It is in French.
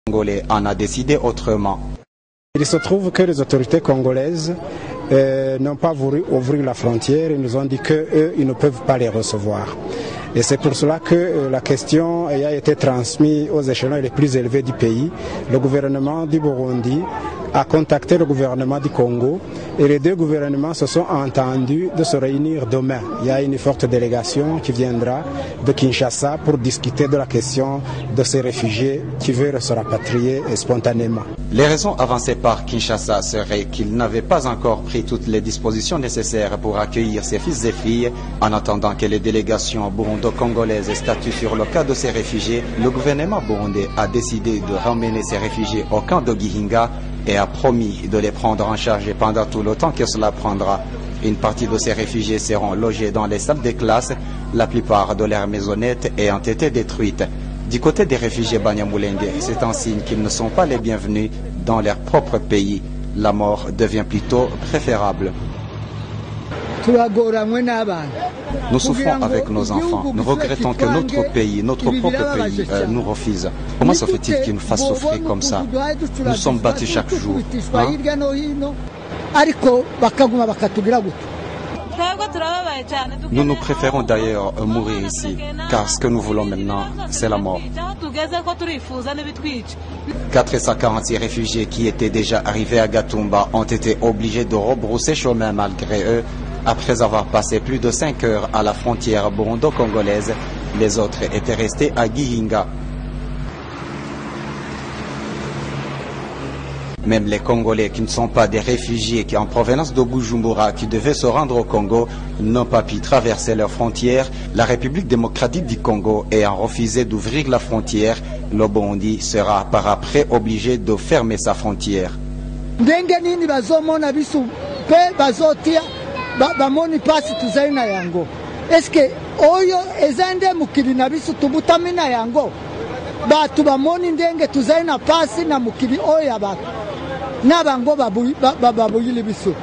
Congolais en a décidé autrement. Il se trouve que les autorités congolaises n'ont pas voulu ouvrir la frontière. Ils nous ont dit qu'eux, ils ne peuvent pas les recevoir. Et c'est pour cela que la question a été transmise aux échelons les plus élevés du pays. Le gouvernement du Burundi a contacté le gouvernement du Congo et les deux gouvernements se sont entendus de se réunir demain. Il y a une forte délégation qui viendra de Kinshasa pour discuter de la question de ces réfugiés qui veulent se rapatrier spontanément. Les raisons avancées par Kinshasa seraient qu'ils n'avaient pas encore pris toutes les dispositions nécessaires pour accueillir ces fils et filles. En attendant que les délégations burundo-congolaises statuent sur le cas de ces réfugiés, le gouvernement burundais a décidé de ramener ces réfugiés au camp de Gihinga et a promis de les prendre en charge pendant tout le temps que cela prendra. Une partie de ces réfugiés seront logés dans les salles de classe, la plupart de leurs maisonnettes ayant été détruites. Du côté des réfugiés Banyamulenge, c'est un signe qu'ils ne sont pas les bienvenus dans leur propre pays. La mort devient plutôt préférable. Nous souffrons avec nos enfants. Nous regrettons que notre pays, notre propre pays, nous refuse. Comment se fait-il qu'ils nous fassent souffrir comme ça? Nous sommes battus chaque jour. Nous préférons d'ailleurs mourir ici, car ce que nous voulons maintenant, c'est la mort. 446 réfugiés qui étaient déjà arrivés à Gatumba ont été obligés de rebrousser chemin malgré eux. Après avoir passé plus de 5 heures à la frontière burundo-congolaise, les autres étaient restés à Gihinga. Même les Congolais qui ne sont pas des réfugiés qui en provenance de Bujumbura qui devaient se rendre au Congo n'ont pas pu traverser leurs frontières. La République démocratique du Congo ayant refusé d'ouvrir la frontière, le Burundi sera par après obligé de fermer sa frontière. Bamoni pasi tuzaina yango. Eske oyo ezande mukili na bisu tubutamina yango. Batu bamoni ndenge tuzaina pasi na mukili oyo abatu. Nabango babuyile bisu.